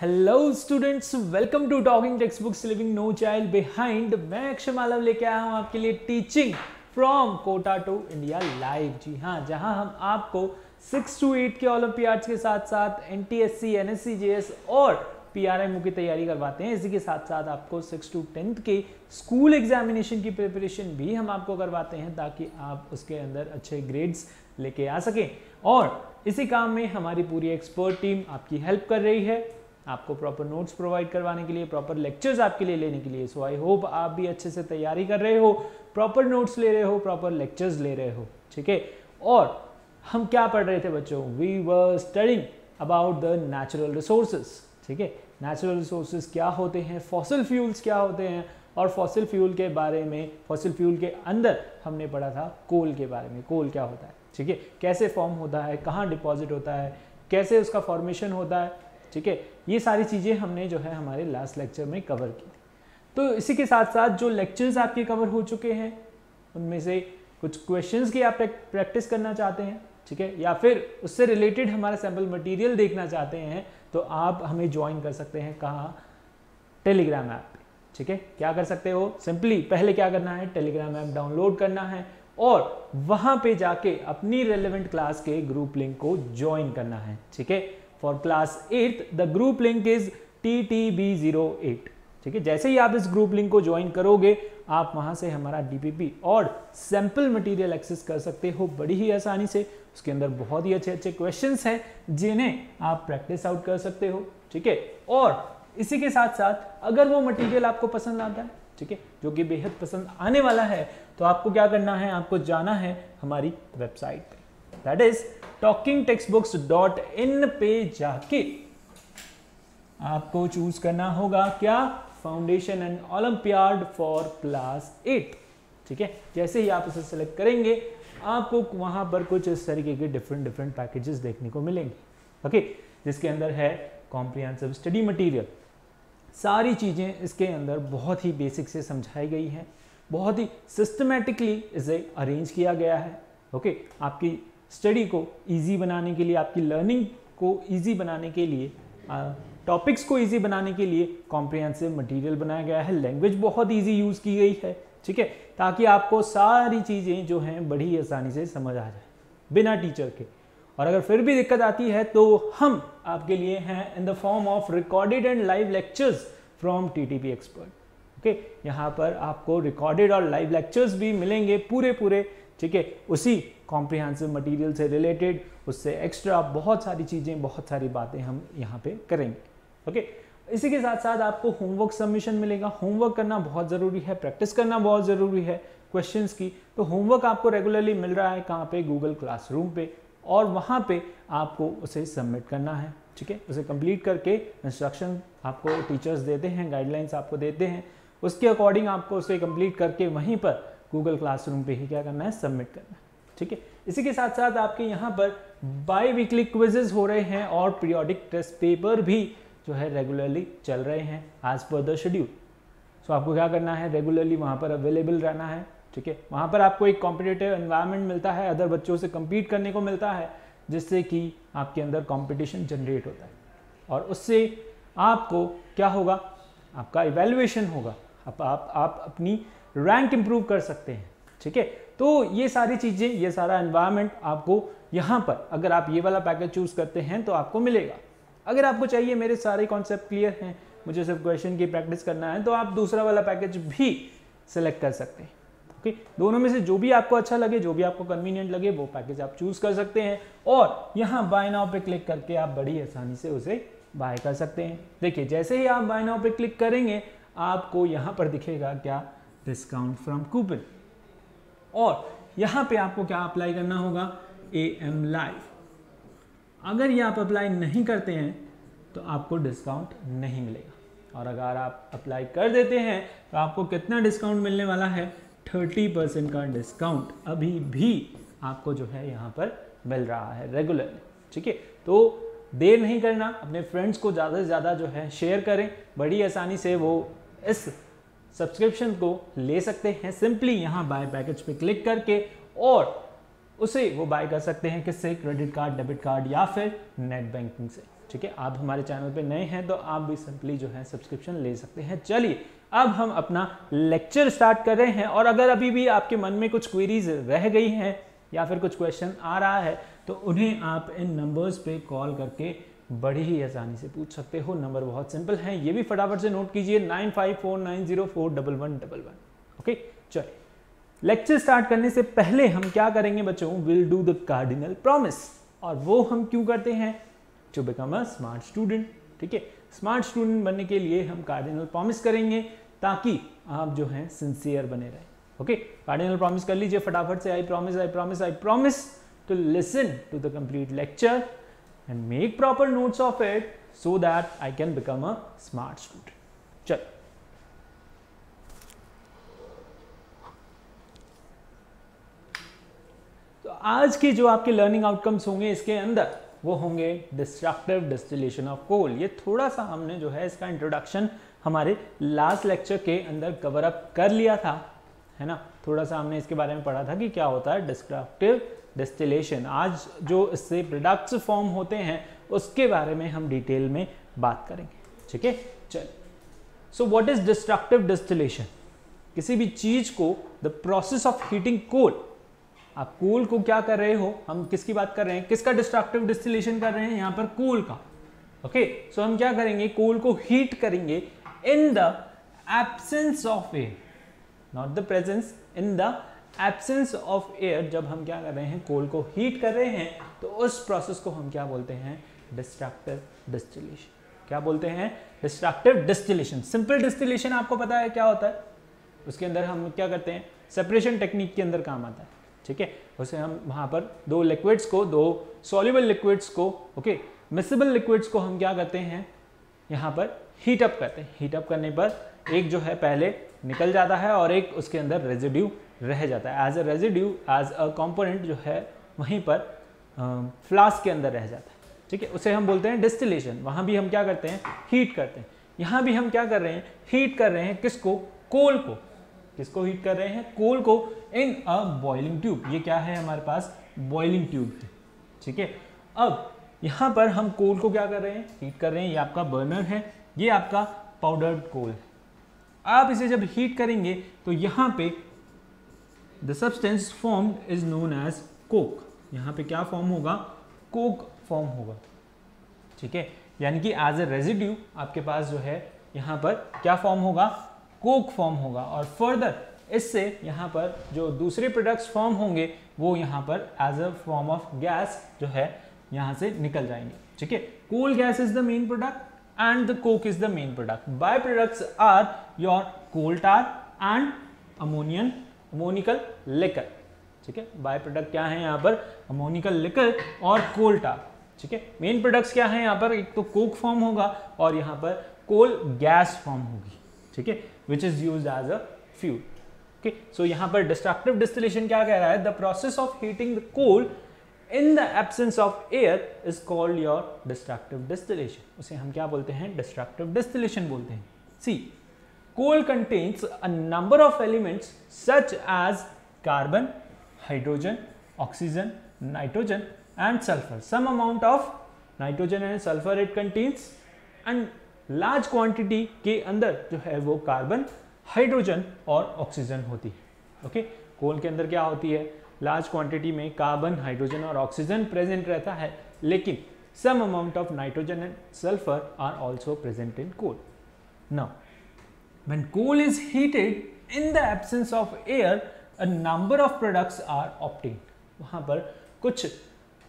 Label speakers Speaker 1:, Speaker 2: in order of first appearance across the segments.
Speaker 1: Hello students, welcome to talking text books living no child behind. मैं अक्षय मालव लेके आया हूँ आपके लिए teaching from Kota to India live. जी हाँ, जहाँ हम आपको 6 to 8 के ओलंपियाड्स के साथ साथ NTSC, NSC, JS और PRMO की तैयारी करवाते हैं। इसी के साथ साथ आपको 6 to 10 के स्कूल एग्जामिनेशन की प्रिपरेशन भी हम आपको करवाते हैं, ताकि आप उसके अंदर अच्छे ग्रेड्स लेके आ सकें। और इसी काम में हमारी पूरी एक्सपर्ट टीम आपकी हेल्प कर रही है, आपको प्रॉपर नोट्स प्रोवाइड करवाने के लिए, प्रॉपर लेक्चर्स आपके लिए लेने के लिए। सो आई होप आप भी अच्छे से तैयारी कर रहे हो, प्रॉपर नोट्स ले रहे हो, प्रॉपर लेक्चर्स ले रहे हो। ठीक है, और हम क्या पढ़ रहे थे बच्चों? We were studying about the natural resources. ठीक है, नेचुरल रिसोर्सेज क्या होते हैं, फॉसिल फ्यूल्स क्या होते हैं, और फॉसिल फ्यूल के बारे में, फॉसिल फ्यूल के अंदर हमने पढ़ा था कोल के बारे में। कोल क्या होता है, ठीक है, कैसे फॉर्म होता है, कहाँ डिपॉजिट होता है, कैसे उसका फॉर्मेशन होता है। ठीक है, ये सारी चीज़ें हमने जो है हमारे लास्ट लेक्चर में कवर की थी। तो इसी के साथ साथ जो लेक्चर्स आपके कवर हो चुके हैं, उनमें से कुछ क्वेश्चंस की आप प्रैक्टिस करना चाहते हैं, ठीक है, या फिर उससे रिलेटेड हमारा सैम्पल मटेरियल देखना चाहते हैं, तो आप हमें ज्वाइन कर सकते हैं। कहाँ? टेलीग्राम ऐप पे। ठीक है, क्या कर सकते हो? सिंपली पहले क्या करना है, टेलीग्राम ऐप डाउनलोड करना है और वहां पे जाके अपनी रेलेवेंट क्लास के ग्रुप लिंक को ज्वाइन करना है। ठीक है, for class 8 the group link is TTB08। ठीक है, जैसे ही आप इस ग्रुप लिंक को ज्वाइन करोगे, आप वहां से हमारा DPP और सैंपल मटेरियल एक्सेस कर सकते हो बड़ी ही आसानी से। उसके अंदर बहुत ही अच्छे अच्छे क्वेश्चंस हैं जिन्हें आप प्रैक्टिस आउट कर सकते हो। ठीक है, और इसी के साथ साथ अगर वो मटेरियल आपको पसंद आता है, ठीक है, जो कि बेहद पसंद आने वाला है, तो आपको क्या करना है, आपको जाना है हमारी वेबसाइट पे, दैट इज talkingtextbooks.in पे जाके आपको चूज करना होगा क्या? Foundation and olympiad for class 8। ठीक है, जैसे ही आप इसे सेलेक्ट करेंगे, आपको वहां पर कुछ इस तरीके के डिफरेंट पैकेजेस देखने को मिलेंगे। ओके, जिसके अंदर है कॉम्प्रिहेंसिव स्टडी मटेरियल। सारी चीज़ें इसके अंदर बहुत ही बेसिक से समझाई गई हैं, बहुत ही सिस्टमेटिकली इसे अरेंज किया गया है। ओके, आपकी स्टडी को इजी बनाने के लिए, आपकी लर्निंग को इजी बनाने के लिए, टॉपिक्स को इजी बनाने के लिए कॉम्प्रिहेंसिव मटेरियल बनाया गया है। लैंग्वेज बहुत इजी यूज़ की गई है, ठीक है, ताकि आपको सारी चीज़ें जो हैं बड़ी आसानी से समझ आ जाए बिना टीचर के। और अगर फिर भी दिक्कत आती है तो हम आपके लिए हैं in the form of recorded and live lectures from TTP expert. Okay, यहाँ पर आपको रिकॉर्डेड और लाइव लेक्चर्स भी मिलेंगे पूरे, ठीक है, उसी कॉम्प्रिहेंसिव मटेरियल से रिलेटेड, उससे एक्स्ट्रा बहुत सारी चीज़ें, बहुत सारी बातें हम यहाँ पे करेंगे। ओके, इसी के साथ साथ आपको होमवर्क सबमिशन मिलेगा। होमवर्क करना बहुत ज़रूरी है, प्रैक्टिस करना बहुत ज़रूरी है क्वेश्चंस की। तो होमवर्क आपको रेगुलरली मिल रहा है कहाँ पे? गूगल क्लासरूम पे, और वहाँ पे आपको उसे सबमिट करना है। ठीक है, उसे कंप्लीट करके इंस्ट्रक्शन आपको टीचर्स देते हैं, गाइडलाइंस आपको देते हैं, उसके अकॉर्डिंग आपको उसे कंप्लीट करके वहीं पर गूगल क्लासरूम पे ही क्या करना है, सबमिट करना है। ठीक है, इसी के साथ साथ आपके यहाँ पर बाई वीकली क्विजेज हो रहे हैं और पीरियोडिक टेस्ट पेपर भी जो है रेगुलरली चल रहे हैं एज पर द शेड्यूल। सो आपको क्या करना है, रेगुलरली वहाँ पर अवेलेबल रहना है। ठीक है, वहाँ पर आपको एक कॉम्पिटिटिव एनवायरनमेंट मिलता है, अदर बच्चों से कम्पीट करने को मिलता है, जिससे कि आपके अंदर कंपटीशन जनरेट होता है, और उससे आपको क्या होगा, आपका इवैल्यूएशन होगा, आप अपनी रैंक इंप्रूव कर सकते हैं। ठीक है, तो ये सारी चीज़ें, ये सारा एनवायरनमेंट आपको यहाँ पर, अगर आप ये वाला पैकेज चूज़ करते हैं तो आपको मिलेगा। अगर आपको चाहिए मेरे सारे कॉन्सेप्ट क्लियर हैं, मुझे सिर्फ क्वेश्चन की प्रैक्टिस करना है, तो आप दूसरा वाला पैकेज भी सिलेक्ट कर सकते हैं। ओके, दोनों में से जो भी आपको अच्छा लगे, जो भी आपको कन्वीनियंट लगे, वो पैकेज आप चूज कर सकते हैं, और यहाँ बाय नाउ पे क्लिक करके आप बड़ी आसानी से उसे बाय कर सकते हैं। देखिए, जैसे ही आप बाय नाउ पे क्लिक करेंगे, आपको यहाँ पर दिखेगा क्या, डिस्काउंट फ्रॉम कूपन, और यहाँ पे आपको क्या अप्लाई करना होगा, AM लाइव। अगर ये आप अप्लाई नहीं करते हैं तो आपको डिस्काउंट नहीं मिलेगा, और अगर आप अप्लाई कर देते हैं तो आपको कितना डिस्काउंट मिलने वाला है, 30% का डिस्काउंट अभी भी आपको जो है यहाँ पर मिल रहा है रेगुलरली। ठीक है, तो देर नहीं करना, अपने फ्रेंड्स को ज़्यादा से ज़्यादा जो है शेयर करें, बड़ी आसानी से वो इस सब्सक्रिप्शन को ले सकते हैं। सिंपली यहाँ बाय पैकेज पे क्लिक करके, और उसे वो बाय कर सकते हैं किससे, क्रेडिट कार्ड, डेबिट कार्ड या फिर नेट बैंकिंग से। ठीक है। आप हमारे चैनल पे नए हैं तो आप भी सिंपली जो है सब्सक्रिप्शन ले सकते हैं। चलिए अब हम अपना लेक्चर स्टार्ट कर रहे हैं, और अगर अभी भी आपके मन में कुछ क्वेरीज रह गई हैं या फिर कुछ क्वेश्चन आ रहा है तो उन्हें आप इन नंबर्स पे कॉल करके बड़ी ही आसानी से पूछ सकते हो। नंबर बहुत सिंपल है, ये भी फटाफट से नोट कीजिए 9549041111। ओके, चलिए लेक्चर स्टार्ट करने से पहले हम क्या करेंगे बच्चों, will do the cardinal promise. और वो हम क्यों करते हैं, to become a smart student. ठीक है, स्मार्ट स्टूडेंट बनने के लिए हम कार्डिनल प्रॉमिस करेंगे ताकि आप जो हैं सिंसियर बने रहें। ओके, कार्डिनल प्रॉमिस कर लीजिए फटाफट से। I promise to listen to the complete lecture and make proper notes of it so that I can become a smart student. चलो तो आज के जो आपके लर्निंग आउटकम्स होंगे इसके अंदर वो होंगे डिस्ट्रक्टिव डिस्टिलेशन ऑफ कोल। ये थोड़ा सा हमने जो है इसका इंट्रोडक्शन हमारे लास्ट लेक्चर के अंदर कवर अप कर लिया था, है ना। थोड़ा सा हमने इसके बारे में पढ़ा था कि क्या होता है डिस्ट्रक्टिव डिस्टिलेशन। आज जो इससे प्रोडक्ट्स फॉर्म होते हैं उसके बारे में हम डिटेल में बात करेंगे। ठीक है, चल so what is destructive distillation. किसी भी चीज को द प्रोसेस ऑफ हीटिंग कोल, आप कोल को क्या कर रहे हो, हम किसकी बात कर रहे हैं, किसका डिस्ट्रक्टिव डिस्टिलेशन कर रहे हैं यहाँ पर, कोल का। ओके, सो हम क्या करेंगे, कोल को हीट करेंगे इन the absence of air, not the presence, in the absence of air. जब हम क्या कर रहे हैं, कोल को हीट कर रहे हैं तो उस प्रोसेस को हम क्या बोलते हैं, डिस्ट्रक्टिव डिस्टिलेशन। क्या बोलते हैं, डिस्ट्रक्टिव डिस्टिलेशन। सिंपल डिस्टिलेशन आपको पता है क्या होता है, उसके अंदर हम क्या करते हैं, सेपरेशन टेक्निक के अंदर काम आता है। ठीक है, उसे हम वहां पर दो लिक्विड्स को, दो सॉल्युबल लिक्विड्स को, ओके, मिसिबल लिक्विड्स को हम क्या करते हैं, यहाँ पर हीट अप करते हैं। हीट अप करने पर एक जो है पहले निकल जाता है और एक उसके अंदर रेजिड्यू रह जाता है। As a residue, as a component जो है वहीं पर फ्लास्क के अंदर रह जाता है। ठीक है, उसे हम बोलते हैं डिस्टिलेशन। वहां भी हम क्या करते हैं, हीट करते हैं। यहां भी हम क्या कर रहे हैं, हीट कर रहे हैं किसको, कोल को। किसको हीट कर रहे हैं, कोल को, इन अ बॉइलिंग ट्यूब। ये क्या है हमारे पास, बॉइलिंग ट्यूब है। ठीक है, अब यहां पर हम कोल को क्या कर रहे हैं, हीट कर रहे हैं। ये आपका बर्नर है, ये आपका पाउडर्ड कोल है। आप इसे जब हीट करेंगे तो यहां पे the substance formed is known as coke. यहां पे क्या फॉर्म होगा, कोक फॉर्म होगा। ठीक है, यानी कि एज ए रेजिड्यू आपके पास जो है यहां पर क्या फॉर्म होगा, कोक फॉर्म होगा। और फर्दर इससे यहां पर जो दूसरे प्रोडक्ट्स फॉर्म होंगे वो यहां पर as a form of gas जो है यहां से निकल जाएंगे। ठीक है, coal gas is the main product and the coke is the main product. Byproducts are your coal tar and ammonical liquor. ठीक है, बाय प्रोडक्ट क्या है यहाँ पर, अमोनिकल लिकर और कोल टार। ठीक है, मेन प्रोडक्ट्स क्या है यहाँ पर, एक तो कोक फॉर्म होगा और यहाँ पर कोल गैस फॉर्म होगी। ठीक है, which is used as a fuel. Okay, so यहाँ पर डिस्ट्रक्टिव डिस्टिलेशन क्या कह रहा है, the process of heating the coal in the absence of air is called your destructive distillation. उसे हम क्या बोलते हैं, destructive distillation बोलते हैं। See, coal contains a number of elements such as carbon, hydrogen, oxygen, nitrogen and sulfur. Some amount of nitrogen and sulfur it contains and large quantity के अंदर जो है वो कार्बन, हाइड्रोजन और ऑक्सीजन होती है। ओके, कोल के अंदर क्या होती है, लार्ज क्वांटिटी में कार्बन, हाइड्रोजन और ऑक्सीजन प्रेजेंट रहता है, लेकिन some amount of nitrogen and sulphur are also present in coal. Now when coal is heated in the absence of air, a number of products are obtained. वहां पर कुछ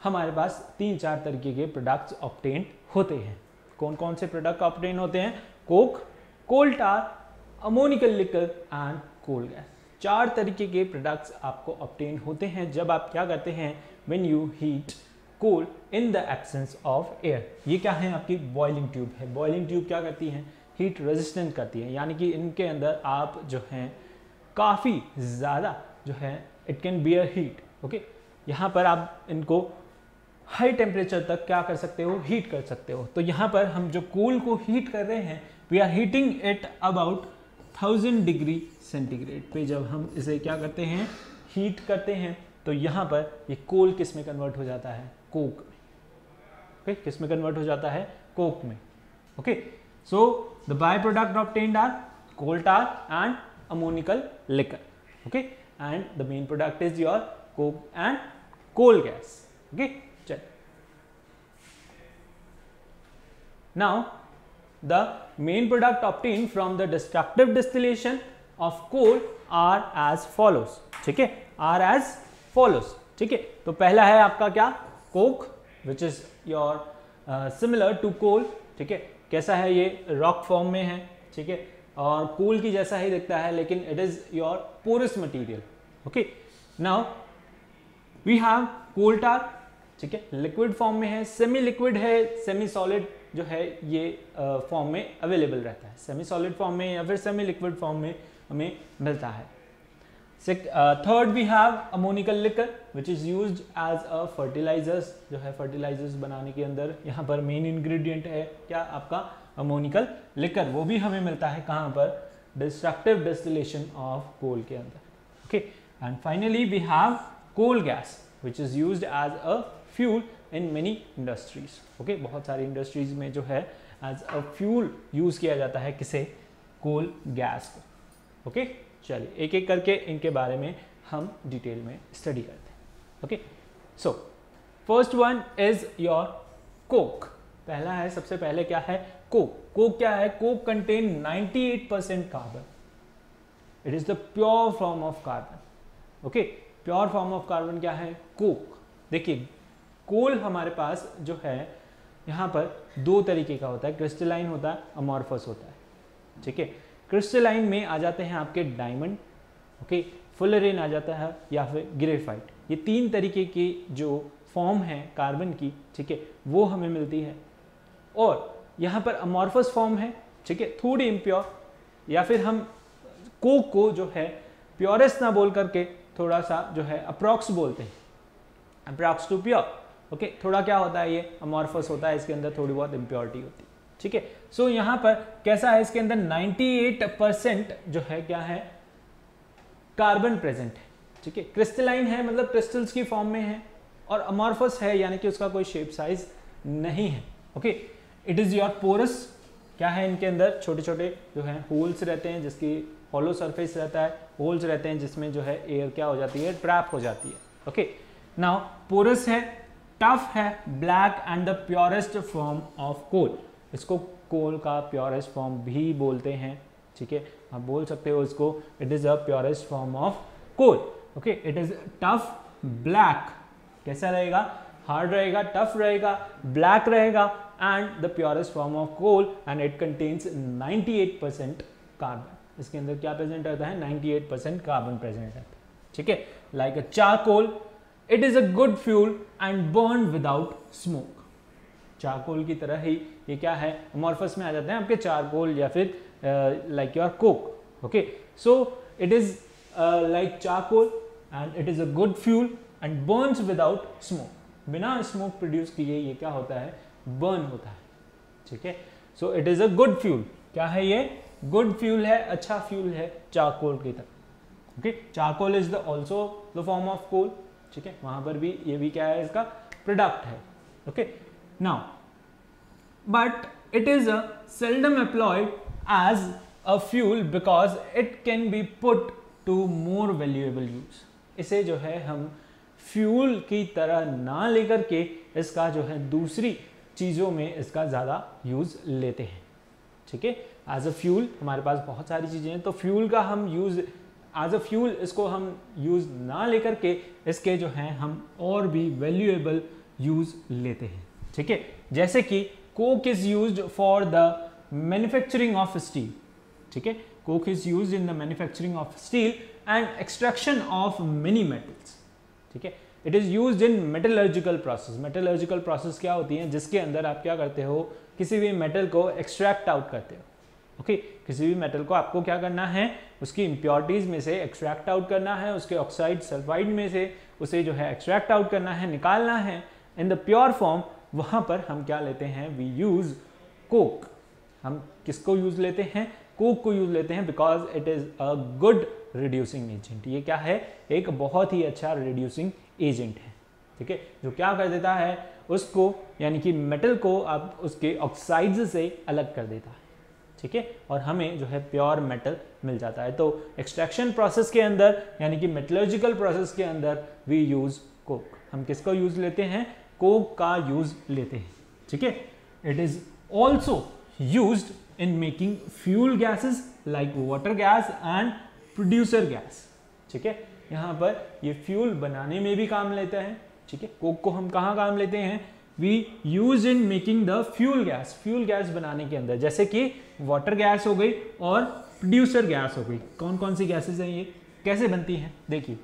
Speaker 1: हमारे पास 3-4 तरीके के प्रोडक्ट्स ऑब्टेन्ड होते हैं। कौन कौन से प्रोडक्ट ऑब्टेन होते हैं, coke, coal tar, ammoniacal liquor and coal gas. 4 तरीके के प्रोडक्ट्स आपको ऑब्टेन होते हैं जब आप क्या करते हैं, when you heat coal in the absence of air. ये क्या है, आपकी बॉइलिंग ट्यूब है। बॉइलिंग ट्यूब क्या करती है, हीट रेजिस्टेंट करती है, यानी कि इनके अंदर आप जो हैं काफ़ी ज़्यादा जो है it can bear heat. Okay, यहाँ पर आप इनको हाई टेम्परेचर तक क्या कर सकते हो, हीट कर सकते हो। तो यहाँ पर हम जो कोल को हीट कर रहे हैं, we are heating it about 1000 degree centigrade पे। जब हम इसे क्या करते हैं, हीट करते हैं, तो यहाँ पर ये कोल किस में कन्वर्ट हो जाता है, कोक में। ओके, किस में कन्वर्ट हो जाता है, कोक में। Okay, so the by product obtained are coal tar and ammoniacal liquor, okay, and the main product is your coke and coal gas. Okay, चल now the main product obtained from the destructive distillation of coal are as follows, ठीक है, are as follows, ठीक है। तो पहला है आपका क्या, coke, which is your similar to coal, ठीक है, कैसा है ये, रॉक फॉर्म में है, ठीक है, और कोल की जैसा ही दिखता है, लेकिन it is your porous material. Okay, now we have coal tar, ठीक है, लिक्विड फॉर्म में है, सेमी लिक्विड है, सेमी सॉलिड जो है ये फॉर्म में अवेलेबल रहता है, सेमी सॉलिड फॉर्म में या फिर सेमी लिक्विड फॉर्म में हमें मिलता है। Third we have ammoniacal liquor which is used as a fertilizers, जो है फर्टिलाइजर्स बनाने के अंदर यहाँ पर मेन इंग्रेडिएंट है क्या आपका, अमोनिकल लिकर, वो भी हमें मिलता है कहाँ पर, डिस्ट्रक्टिव डिस्टिलेशन ऑफ कोल के अंदर। Okay, and finally we have coal gas which is used as a fuel in many industries. Okay, बहुत सारी इंडस्ट्रीज में जो है एज अ फ्यूल यूज किया जाता है किसे, कोल गैस को। ओके, चलिए एक एक करके इनके बारे में हम डिटेल में स्टडी करते हैं। Okay, so first one is your Coke, पहला है, सबसे पहले क्या है, कोक। कोक क्या है, Coke contain 98% carbon, it is the pure form of carbon. Okay, pure form of carbon क्या है, कोक। देखिए कोल हमारे पास जो है यहाँ पर दो तरीके का होता है, क्रिस्टलाइन होता है, अमॉर्फस होता है, ठीक है। क्रिस्टलाइन में आ जाते हैं आपके डायमंड, ओके, फुलरेन आ जाता है, या फिर ग्रेफाइट, ये तीन तरीके की जो फॉर्म है कार्बन की, ठीक है, वो हमें मिलती है। और यहाँ पर अमॉर्फस फॉर्म है, ठीक है, थोड़ी इम्प्योर, या फिर हम कोक को जो है प्योरेस्ट ना बोल करके थोड़ा सा जो है अप्रॉक्स बोलते हैं, अप्रॉक्स टू प्योर। ओके, थोड़ा क्या होता है, ये अमॉर्फस होता है, इसके अंदर थोड़ी बहुत इम्प्योरिटी होती है, ठीक है। सो यहाँ पर कैसा है, इसके अंदर 98% जो है क्या है, कार्बन प्रेजेंट है, ठीक है। क्रिस्टलाइन है मतलब क्रिस्टल्स की फॉर्म में है, और अमॉर्फस है यानी कि उसका कोई शेप साइज नहीं है। Okay, it is your porous, क्या है, इनके अंदर छोटे छोटे जो है होल्स रहते हैं, जिसकी हॉलो सरफेस रहता है, होल्स रहते हैं जिसमें जो है एयर क्या हो जाती है, ट्रैप हो जाती है। ओके, नाउ पोरस है, टफ है, black and the purest form of coal, इसको कोल का प्योरेस्ट फॉर्म भी बोलते हैं, ठीक है, आप बोल सकते हो इसको, it is a purest form of coal. Okay, it is tough, black, कैसा रहेगा, हार्ड रहेगा, टफ रहेगा, ब्लैक रहेगा, and the purest form of coal, and it contains 98% carbon, इसके अंदर क्या प्रेजेंट रहता है, 98% कार्बन प्रेजेंट रहता है, ठीक है। Like a charcoal, it is a good fuel and burn without smoke, charcoal की तरह ही ये क्या है, अमॉर्फस में आ जाते हैं आपके चारकोल या फिर like your Coke. Okay, so it is like charcoal and it is a good fuel and Burns without smoke, बिना स्मोक प्रोड्यूस किए ये क्या होता है, बर्न होता है, ठीक है। सो it is a good fuel, क्या है ये, गुड फ्यूल है, अच्छा फ्यूल है चारकोल की तरह। Okay, charcoal is the also the form of coal, ठीक है, वहां पर भी ये भी क्या है, इसका प्रोडक्ट है। Okay, now but it is a seldom employed as a fuel because it can be put to more valuable use, इसे जो है हम फ्यूल की तरह ना लेकर के इसका जो है दूसरी चीजों में इसका ज्यादा यूज लेते हैं, ठीक है। एज अ फ्यूल हमारे पास बहुत सारी चीजें हैं, तो फ्यूल का हम यूज एज अ फ्यूल इसको हम यूज ना लेकर के इसके जो हैं हम और भी वैल्यूएबल यूज लेते हैं, ठीक है। जैसे कि Coke is used for the manufacturing of steel, ठीक है, Coke is used in the manufacturing of steel and extraction of many metals, ठीक है। It is used in metallurgical process, metallurgical process क्या होती है, जिसके अंदर आप क्या करते हो, किसी भी मेटल को एक्सट्रैक्ट आउट करते हो। ओके, किसी भी मेटल को आपको क्या करना है, उसकी इम्प्योरिटीज में से एक्सट्रैक्ट आउट करना है, उसके ऑक्साइड सल्फाइड में से उसे जो है एक्सट्रैक्ट आउट करना है, निकालना है इन द प्योर फॉर्म। वहां पर हम क्या लेते हैं, वी यूज कोक। हम किसको यूज लेते हैं, कोक को यूज लेते हैं, because it is a good reducing agent. ये क्या है, एक बहुत ही अच्छा रिड्यूसिंग एजेंट है, ठीक है, जो क्या कर देता है, उसको यानी कि मेटल को आप उसके ऑक्साइड्स से अलग कर देता है, ठीक है, और हमें जो है प्योर मेटल मिल जाता है। तो एक्सट्रैक्शन प्रोसेस के अंदर यानी कि मेटलर्जिकल प्रोसेस के अंदर वी यूज कोक। हम किसको यूज लेते हैं? कोक का यूज लेते हैं, ठीक है। It is also used in making fuel gases like water gas and producer gas, ठीक है। यहाँ पर ये फ्यूल बनाने में भी काम लेता है, ठीक है। कोक को हम कहाँ काम लेते हैं? We use in making the fuel gas बनाने के अंदर, जैसे कि वाटर गैस हो गई और प्रोड्यूसर गैस हो गई। कौन कौन सी गैसेस हैं ये, कैसे बनती हैं? देखिए,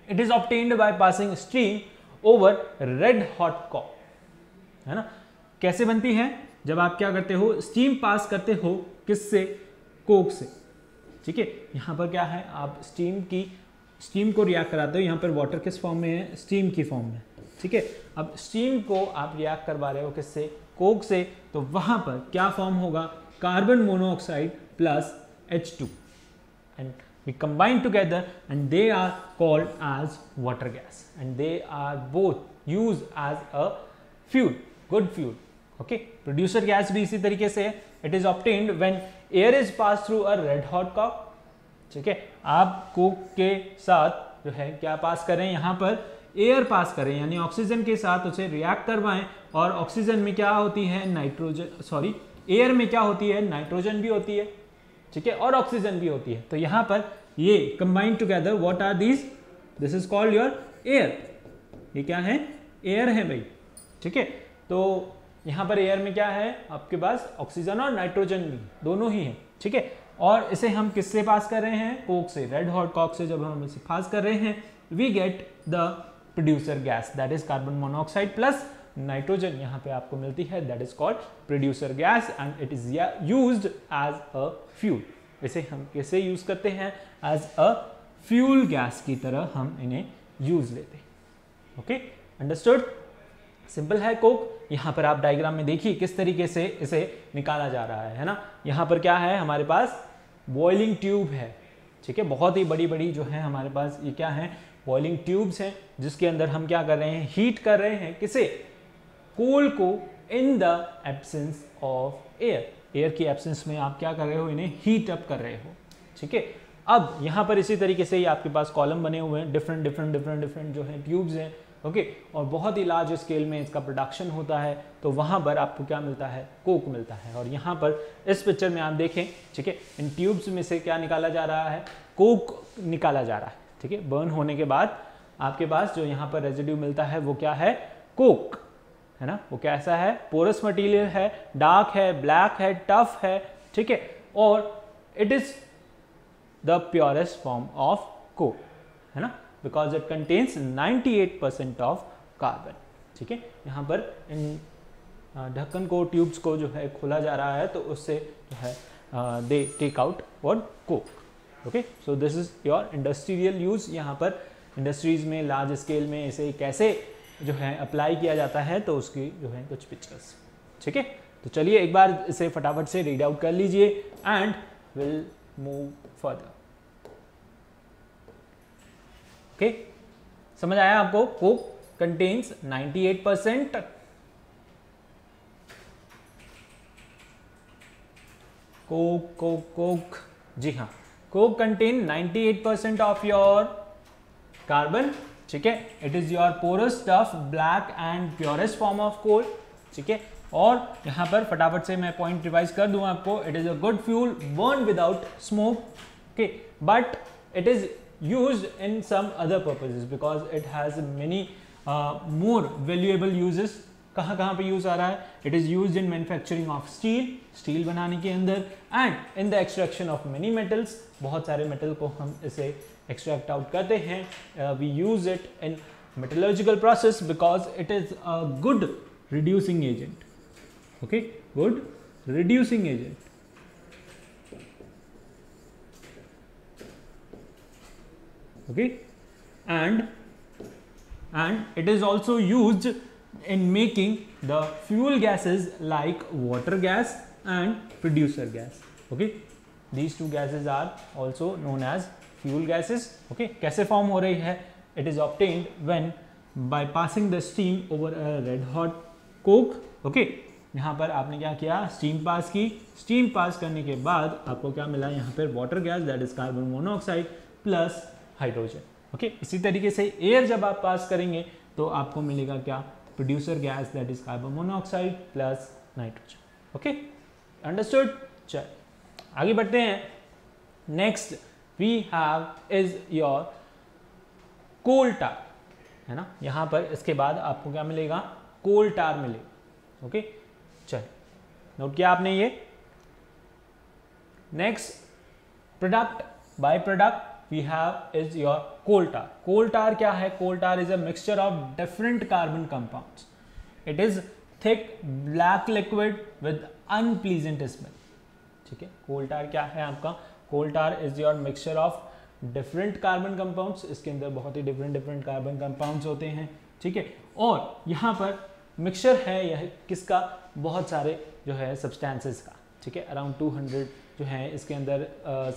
Speaker 1: it is obtained by passing steam over red hot coke, है ना। कैसे बनती है? जब आप क्या करते हो, स्टीम पास करते हो, किससे? कोक से, ठीक है। यहाँ पर क्या है, आप स्टीम को रिएक्ट कराते हो। यहाँ पर वाटर किस फॉर्म में है? स्टीम की फॉर्म में, ठीक है। अब स्टीम को आप रिएक्ट करवा रहे हो किससे? कोक से। तो वहां पर क्या फॉर्म होगा? Carbon monoxide plus H2 and we combine together and they are called as water gas and they are both use as a fuel, good fuel, okay. Producer gas भी इसी तरीके से है। It is obtained when air is pass through a red hot coke, ठीक है। आप Coke के साथ जो है क्या पास करें? यहाँ पर एयर पास करें, यानी ऑक्सीजन के साथ उसे रिएक्ट करवाएं, और ऑक्सीजन में क्या होती है? नाइट्रोजन, एयर में क्या होती है? नाइट्रोजन भी होती है, ठीक है, और ऑक्सीजन भी होती है। तो यहाँ पर ये combine together, what are these? This is called your air. ये क्या है? एयर है भाई, ठीक है। तो यहाँ पर एयर में क्या है आपके पास? ऑक्सीजन और नाइट्रोजन भी, दोनों ही है, ठीक है। और इसे हम किससे पास कर रहे हैं? कोक से, रेड हॉट कॉक से। जब हम इसे पास कर रहे हैं, we get the producer gas, that is carbon monoxide plus nitrogen यहाँ पे आपको मिलती है, that is called producer gas and it is used as a fuel. इसे हम कैसे यूज करते हैं? एज अ फ्यूल गैस की तरह हम इन्हें यूज लेते हैं, ओके, अंडरस्टूड। सिंपल है कोक। यहाँ पर आप डायग्राम में देखिए किस तरीके से इसे निकाला जा रहा है ना। यहाँ पर क्या है हमारे पास? बॉइलिंग ट्यूब है, ठीक है। बहुत ही बड़ी बड़ी जो है हमारे पास ये क्या है? बॉइलिंग ट्यूब्स हैं, जिसके अंदर हम क्या कर रहे हैं? हीट कर रहे हैं किसे? कोल को, इन द एब्सेंस ऑफ एयर की एब्सेंस में आप क्या कर रहे हो? इन्हें हीट अप कर रहे हो, ठीक है। अब यहाँ पर इसी तरीके से ही आपके पास कॉलम बने हुए हैं, डिफरेंट जो है ट्यूब्स हैं, ओके, और बहुत ही लार्ज स्केल में इसका प्रोडक्शन होता है। तो वहाँ पर आपको क्या मिलता है? कोक मिलता है। और यहाँ पर इस पिक्चर में आप देखें, ठीक है, इन ट्यूब्स में से क्या निकाला जा रहा है? कोक निकाला जा रहा है, ठीक है। बर्न होने के बाद आपके पास जो यहाँ पर रेजिड्यू मिलता है वो क्या है? कोक, है ना। वो कैसा है? पोरस मटेरियल है, डार्क है, ब्लैक है, टफ है, ठीक है, और it is the purest form of Coke, है ना, because it contains 98% of carbon, ठीक है। यहाँ पर इन ढक्कन को, ट्यूब्स को जो है खोला जा रहा है, तो उससे जो है दे टेक आउट और Coke, okay. So this is your industrial use. यहाँ पर इंडस्ट्रीज में लार्ज स्केल में इसे कैसे जो है अप्लाई किया जाता है, तो उसकी जो है कुछ पिक्चर्स, ठीक है। तो चलिए एक बार इसे फटाफट से रीड आउट कर लीजिए and will move further, okay. समझ आया आपको? कोक कंटेन्स 98%, कोक, जी हाँ, coke contain 98% of your carbon, ठीक है। It is your porous, tough, black and purest form of coal, ठीक है। और यहाँ पर फटाफट से मैं पॉइंट रिवाइज कर दूं आपको। It is a good fuel burn without smoke, okay, but it is used in some other purposes because it has many more valuable uses। कहाँ पे यूज आ रहा है? It is used in manufacturing of steel बनाने के अंदर, and in the extraction of many metals, बहुत सारे metal को हम इसे एक्सट्रैक्ट आउट करते हैं। We use it in metallurgical process because it is a good reducing agent, okay, good reducing agent, okay, and it is also used in making the fuel gases like water gas and producer gas, okay, these two gases are also known as fuel gases, okay। कैसे form हो रही है? It is obtained when by passing the steam over a red hot Coke. Okay, यहाँ पर आपने क्या किया, steam pass की। स्टीम पास करने के बाद आपको क्या मिला, यहाँ पर water gas that is carbon monoxide plus hydrogen. Okay, इसी तरीके से एयर जब आप पास करेंगे तो आपको मिलेगा क्या, producer gas that is carbon monoxide plus nitrogen. Okay, understood. चल आगे बढ़ते हैं। Next we have is your coal tar, है ना। यहां पर इसके बाद आपको क्या मिलेगा, कोल टार मिलेगा। ओके, चल नोट किया आपने ये। Next product, by product we have is your coal tar. Coal tar क्या है, coal tar is a mixture of different carbon compounds. It is thick black liquid with unpleasant smell. ठीक है, coal tar क्या है आपका, coal tar is your mixture of different carbon compounds. इसके अंदर बहुत ही डिफरेंट कार्बन कंपाउंड्स होते हैं। ठीक है, और यहाँ पर मिक्सचर है यह किसका, बहुत सारे जो है सब्सटेंसेस का। ठीक है, अराउंड 200 जो है इसके अंदर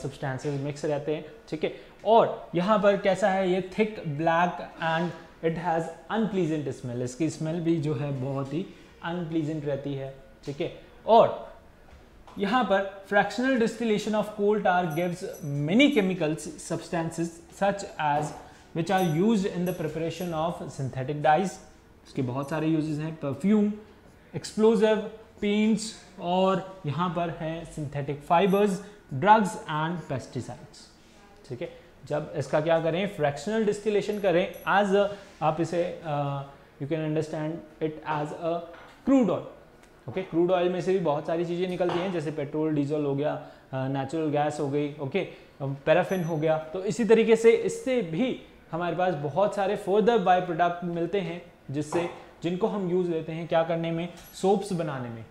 Speaker 1: सब्सटेंसेस मिक्स रहते हैं। ठीक है, और यहाँ पर कैसा है, ये thick black and it has unpleasant smell. इसकी स्मेल भी जो है बहुत ही अनप्लीजेंट रहती है। ठीक है, और यहाँ पर fractional distillation of coal tar gives many chemicals substances such as which are used in the preparation of synthetic dyes. इसके बहुत सारे यूजेस हैं, परफ्यूम, एक्सप्लोजिव, पेंट्स, और यहाँ पर है synthetic fibres, drugs and pesticides. ठीक है, जब इसका क्या करें, फ्रैक्शनल डिस्टिलेशन करें एज आप इसे you can understand it as a crude oil. Okay, crude oil में से भी बहुत सारी चीज़ें निकलती हैं, जैसे पेट्रोल, डीजल हो गया, नेचुरल गैस हो गई, ओके, पैराफिन हो गया। तो इसी तरीके से इससे भी हमारे पास बहुत सारे फर्दर बाय प्रोडक्ट मिलते हैं, जिनको हम यूज़ लेते हैं क्या करने में, सोप्स बनाने में।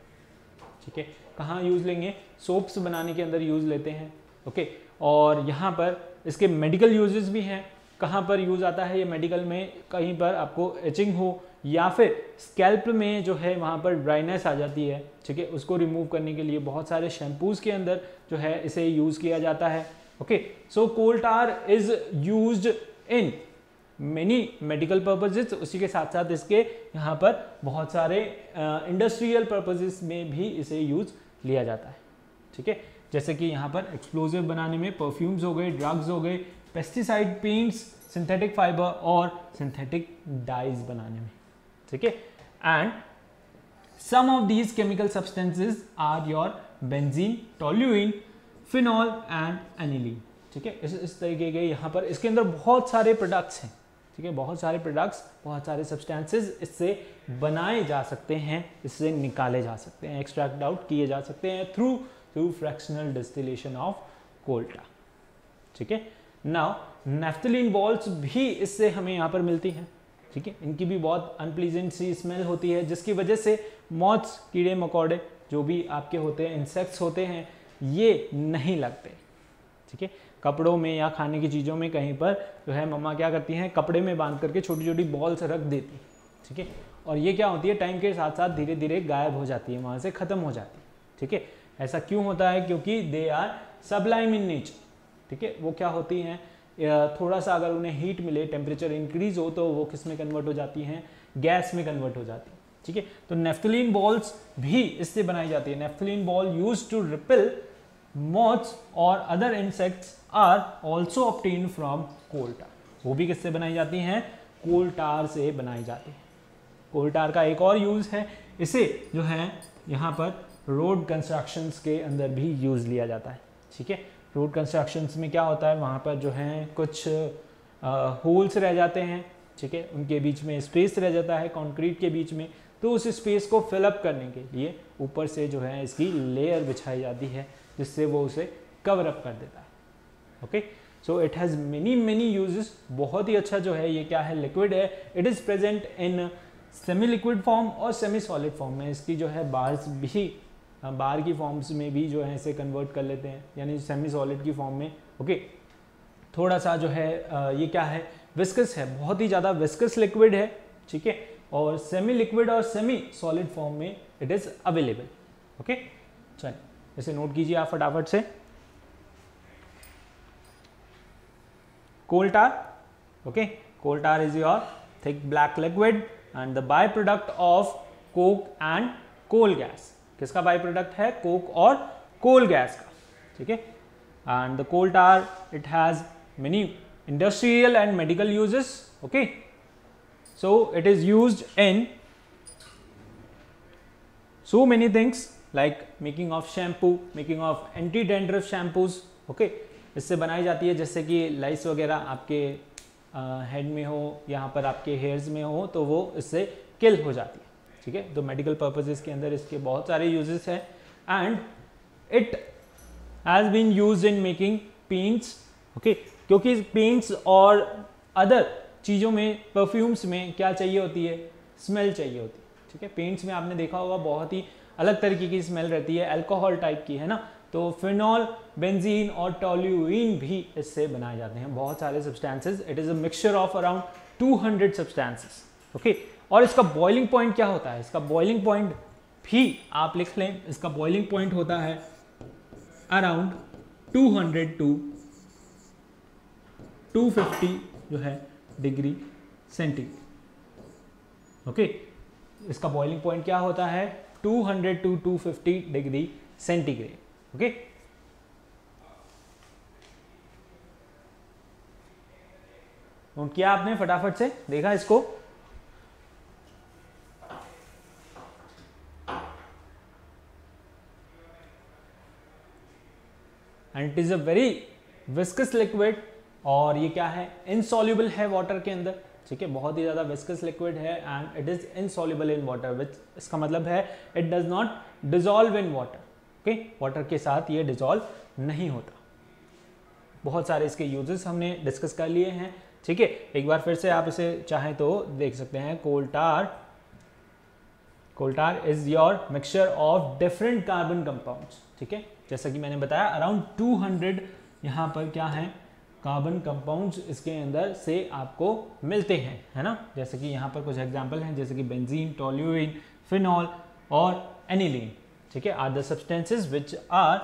Speaker 1: ठीक है, कहाँ यूज़ लेंगे, सोप्स बनाने के अंदर यूज़ लेते हैं। ओके, और यहाँ पर इसके मेडिकल यूजेस भी हैं। कहाँ पर यूज़ आता है ये मेडिकल में, कहीं पर आपको एचिंग हो या फिर स्कैल्प में जो है वहाँ पर ड्राइनेस आ जाती है। ठीक है, उसको रिमूव करने के लिए बहुत सारे शैम्पूज़ के अंदर जो है इसे यूज़ किया जाता है। Okay, so coal tar is used in many medical purposes. उसी के साथ साथ इसके यहाँ पर बहुत सारे इंडस्ट्रियल पर्पजेस में भी इसे यूज़ लिया जाता है। ठीक है, जैसे कि यहाँ पर एक्सप्लोजिव बनाने में, परफ्यूम्स हो गए, ड्रग्स हो गए, पेस्टिसाइड, पेंट्स, सिंथेटिक फाइबर और सिंथेटिक डाइज बनाने में। ठीक है, and some of these chemical substances are your benzene, toluene, phenol and aniline. ठीक है, इस तरीके के यहाँ पर इसके अंदर बहुत सारे प्रोडक्ट्स हैं। ठीक है, बहुत सारे प्रोडक्ट्स, बहुत सारे सब्सटेंसेज इससे बनाए जा सकते हैं, इससे निकाले जा सकते हैं, एक्सट्रैक्ट आउट किए जा सकते हैं through fractional distillation of coal tar. ठीक है, नाउ नेफ्थलीन बॉल्स भी इससे हमें यहाँ पर मिलती हैं। ठीक है, इनकी भी बहुत अनप्लीजेंट सी स्मेल होती है, जिसकी वजह से मॉथ्स, कीड़े मकोड़े जो भी आपके होते हैं, इंसेक्ट्स होते हैं, ये नहीं लगते। ठीक है, कपड़ों में या खाने की चीज़ों में कहीं पर जो है मम्मा क्या करती हैं, कपड़े में बांध करके छोटी छोटी बॉल्स रख देती। ठीक है, और ये क्या होती है, टाइम के साथ साथ धीरे धीरे गायब हो जाती है, वहाँ से ख़त्म हो जाती है। ठीक है, ऐसा क्यों होता है, क्योंकि they are sublime in nature. ठीक है, वो क्या होती हैं, थोड़ा सा अगर उन्हें हीट मिले, टेम्परेचर इंक्रीज हो, तो वो किस में कन्वर्ट हो जाती हैं, गैस में कन्वर्ट हो जाती है। ठीक है, तो नेफ्थलीन बॉल्स भी इससे बनाई जाती है। Naphthalene ball used to repel moths और other insects are also obtained from coal tar. वो भी किससे बनाई जाती हैं, कोल टार से बनाई जाती है। कोल टार का एक और यूज है, इसे जो है यहाँ पर रोड कंस्ट्रक्शंस के अंदर भी यूज लिया जाता है। ठीक है, रोड कंस्ट्रक्शंस में क्या होता है, वहाँ पर जो है कुछ होल्स रह जाते हैं। ठीक है, उनके बीच में स्पेस रह जाता है कंक्रीट के बीच में, तो उस स्पेस को फिलअप करने के लिए ऊपर से जो है इसकी लेयर बिछाई जाती है, जिससे वो उसे कवर अप कर देता है। Okay, so it has many uses. बहुत ही अच्छा जो है ये क्या है, लिक्विड है। It is present in semi liquid form और सेमी सॉलिड फॉर्म में। इसकी जो है बार्स भी, बार की फॉर्म्स में भी जो है इसे कन्वर्ट कर लेते हैं, यानी सेमी सॉलिड की फॉर्म में। ओके, थोड़ा सा जो है ये क्या है, विस्कस है, बहुत ही ज़्यादा विस्कस लिक्विड है। ठीक है, और सेमी लिक्विड और सेमी सॉलिड फॉर्म में इट इज़ अवेलेबल। ओके, चलिए इसे नोट कीजिए आप फटाफट से। Coal tar, okay, coal tar is your thick black liquid and the by product of coke and coal gas. किसका बाय प्रोडक्ट है? कोक और कोल गैस का, ठीक है। And the coal tar it has many industrial and medical uses, okay. So it is used in so many things like making of shampoo, making of anti dandruff shampoos, okay। इससे बनाई जाती है, जैसे कि लाइस वगैरह आपके हेड में हो, यहाँ पर आपके हेयर्स में हो, तो वो इससे किल हो जाती है, ठीक है। तो मेडिकल पर्पजेस के अंदर इसके बहुत सारे यूजेस हैं and it has been used in making paints, okay. क्योंकि पेंट्स और अदर चीज़ों में, परफ्यूम्स में क्या चाहिए होती है? स्मेल चाहिए होती है, ठीक है। पेंट्स में आपने देखा होगा बहुत ही अलग तरीके की स्मेल रहती है, अल्कोहल टाइप की, है ना। तो फिनॉल, बेंजीन और टोल्यूइन भी इससे बनाए जाते हैं, बहुत सारे substances. It is a mixture of around 200 substances, okay. और इसका बॉइलिंग पॉइंट क्या होता है? इसका बॉइलिंग पॉइंट भी आप लिख लें, इसका बॉइलिंग पॉइंट होता है अराउंड 200 to 250 जो है डिग्री सेंटीग्रेड, ओके। इसका बॉइलिंग पॉइंट क्या होता है? 200 to 250 degree centigrade, okay. Note किया आपने? फटाफट से देखा इसको? And it is a very viscous liquid, और ये क्या है? इनसॉल्युबल है वाटर के अंदर, ठीक है। बहुत ही ज़्यादा विस्कस लिक्विड है and it is insoluble in water, which इसका मतलब है it does not dissolve in water, okay. Water के साथ ये डिजॉल्व नहीं होता। बहुत सारे इसके यूजेस हमने डिस्कस कर लिए हैं, ठीक है। एक बार फिर से आप इसे चाहें तो देख सकते हैं। Coal tar is your mixture of different carbon compounds, ठीक है। जैसा कि मैंने बताया अराउंड 200 यहाँ पर क्या है? कार्बन कंपाउंड्स इसके अंदर से आपको मिलते हैं, है ना। जैसे कि यहाँ पर कुछ एग्जांपल हैं, जैसे कि बेंजीन, टोल्यूइन, फिनॉल और एनिलीन, ठीक है, are the substances which are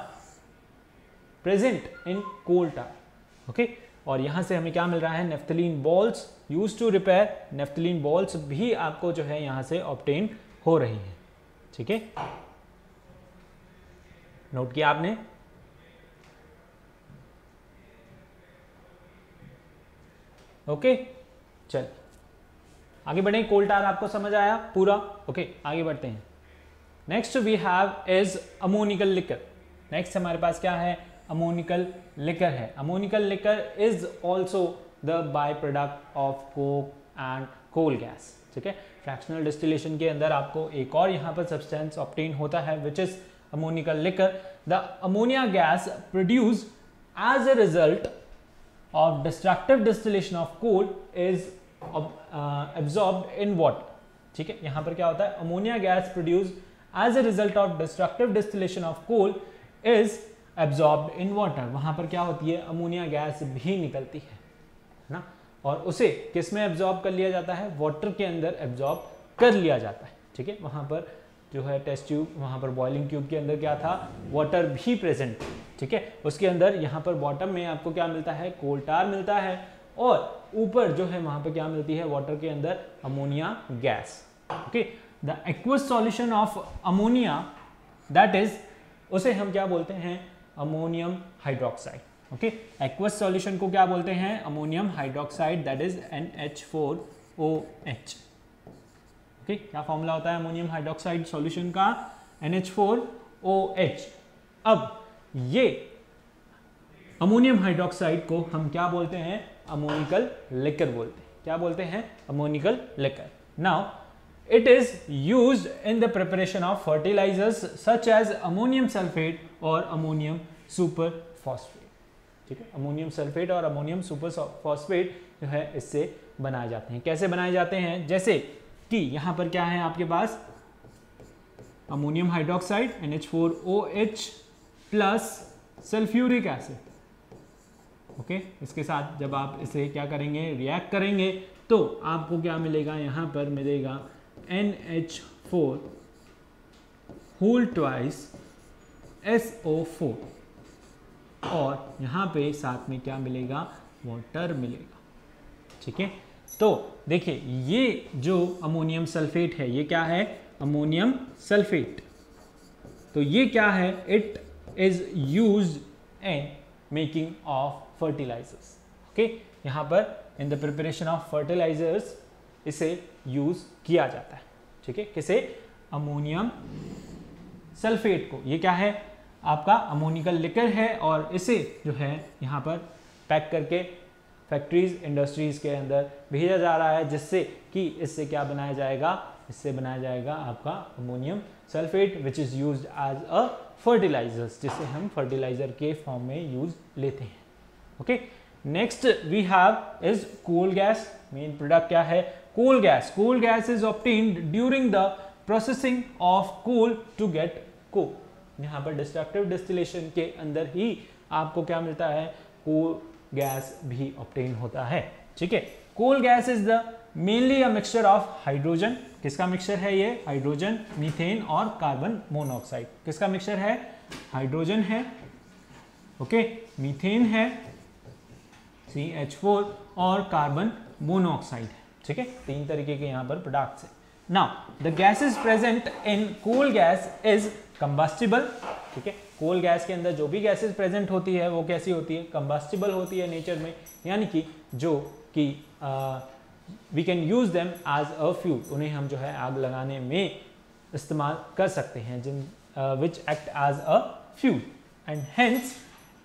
Speaker 1: present in coal tar, okay. और यहाँ से हमें क्या मिल रहा है? Naphthalene balls used to repair. Naphthalene balls भी आपको जो है यहाँ से ऑब्टेन हो रही है, ठीक है। नोट किया आपने? ओके, चल आगे बढ़ें। कोल टार आपको समझ आया पूरा? ओके, आगे बढ़ते हैं। Next we have is ammoniacal liquor. Next हमारे पास क्या है? अमोनिकल लिकर है। Ammoniacal liquor is also the by product of coke and coal gas, ठीक है। फ्रैक्शनल डिस्टिलेशन के अंदर आपको एक और यहाँ पर सब्सटेंस ऑब्टेन होता है which is ammoniacal liquor. The ammonia gas produce as a result of destructive distillation of coal is absorbed in water, ठीक है। यहां पर क्या होता है? Ammonia gas produce as a result of destructive distillation of coal is absorbed in water. वहां पर क्या होती है? अमोनिया गैस भी निकलती है ना, और उसे किस में एब्जॉर्ब कर लिया जाता है? वाटर के अंदर एब्जॉर्ब कर लिया जाता है, ठीक है। वहां पर जो है टेस्ट ट्यूब, वहां पर बॉइलिंग ट्यूब के अंदर क्या था? वाटर भी प्रेजेंट, ठीक है। उसके अंदर यहाँ पर बॉटम में आपको क्या मिलता है? कोल टार मिलता है, और ऊपर जो है वहां पर क्या मिलती है? वाटर के अंदर ammonia gas, okay. The aqueous solution of ammonia that is, उसे हम क्या बोलते हैं? Ammonium hydroxide, okay. Aqueous solution को क्या बोलते हैं? Ammonium hydroxide, that is NH4OH, okay. क्या फॉर्मूला होता है अमोनियम हाइड्रोक्साइड सॉल्यूशन का? NH4OH। अब ये अमोनियम हाइड्रोक्साइड को हम क्या बोलते हैं? अमोनिकल लिकर बोलते हैं। क्या बोलते हैं? Ammoniacal liquor. Now it is used in the preparation of fertilizers such as ammonium sulphate और अमोनियम सुपर फॉस्फेट, ठीक है। अमोनियम सल्फेट और अमोनियम सुपर फॉस्फेट जो है इससे बनाए जाते हैं। कैसे बनाए जाते हैं? जैसे कि यहां पर क्या है आपके पास? Ammonium hydroxide NH4OH plus sulphuric acid, okay. इसके साथ जब आप इसे क्या करेंगे? रिएक्ट करेंगे, तो आपको क्या मिलेगा? यहां पर मिलेगा NH4 होल ट्वाइस SO4, और यहां पे साथ में क्या मिलेगा? वाटर मिलेगा, ठीक है। तो देखिए ये जो अमोनियम सल्फेट है ये क्या है, अमोनियम सल्फेट। तो ये क्या है, it is used in making of fertilizers. Okay, यहाँ पर in the preparation of fertilizers इसे यूज किया जाता है। ठीक है, किसे, अमोनियम सल्फेट को। ये क्या है, आपका अमोनिकल लिकर है और इसे जो है यहाँ पर पैक करके फैक्ट्रीज इंडस्ट्रीज के अंदर भेजा जा रहा है, जिससे कि इससे क्या बनाया जाएगा, इससे बनाया जाएगा आपका ammonium sulphate which is used as a fertilizers, जिसे हम फर्टिलाइजर के फॉर्म में यूज लेते हैं। Okay, next we have is coal gas. Main product क्या है, coal gas. Coal gas is obtained during the processing of coal to get coke. यहाँ पर डिस्ट्रक्टिव डिस्टिलेशन के अंदर ही आपको क्या मिलता है, कोल गैस भी ऑब्टेन होता है। ठीक है, coal gas is the mainly a mixture of hydrogen. किसका मिक्सचर है ये, हाइड्रोजन, मीथेन और कार्बन मोनोऑक्साइड। किसका मिक्सचर है, हाइड्रोजन है, ओके, मीथेन है CH4 और कार्बन मोनोऑक्साइड है। ठीक है, तीन तरीके के यहाँ पर प्रोडक्ट्स है। Now the gases present in coal gas is combustible. ठीक है, कोल गैस के अंदर जो भी गैसेस प्रेजेंट होती है वो कैसी होती है, कंबस्टिबल होती है नेचर में, यानी कि जो कि we can use them as a fuel. उन्हें हम जो है आग लगाने में इस्तेमाल कर सकते हैं, जिन which act as a fuel and hence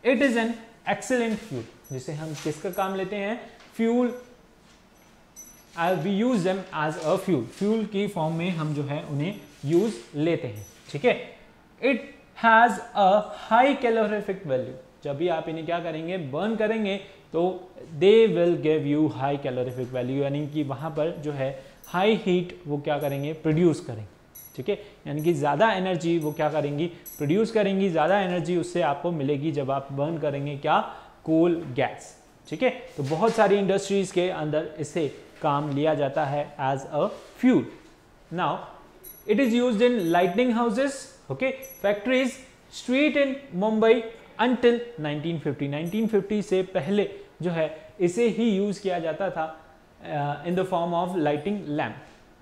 Speaker 1: it is an excellent fuel, जिसे हम किसका काम लेते हैं, fuel. We use them as a fuel, fuel की फॉर्म में हम जो है उन्हें यूज लेते हैं। ठीक है, it has a high calorific value. जब भी आप इन्हें क्या करेंगे, बर्न करेंगे, तो they will give you high calorific value, यानी कि वहां पर जो है हाई हीट वो क्या करेंगे, प्रोड्यूस करेंगे। ठीक है, यानी कि ज़्यादा एनर्जी वो क्या करेंगी, प्रोड्यूस करेंगी। ज़्यादा एनर्जी उससे आपको मिलेगी जब आप बर्न करेंगे क्या, कोल गैस। ठीक है, तो बहुत सारी इंडस्ट्रीज के अंदर इसे काम लिया जाता है as a fuel. Now it is used in lightning houses, okay, factories, street in Mumbai until 1950। 1950 से पहले जो है इसे ही यूज किया जाता था इन the form of lighting lamp,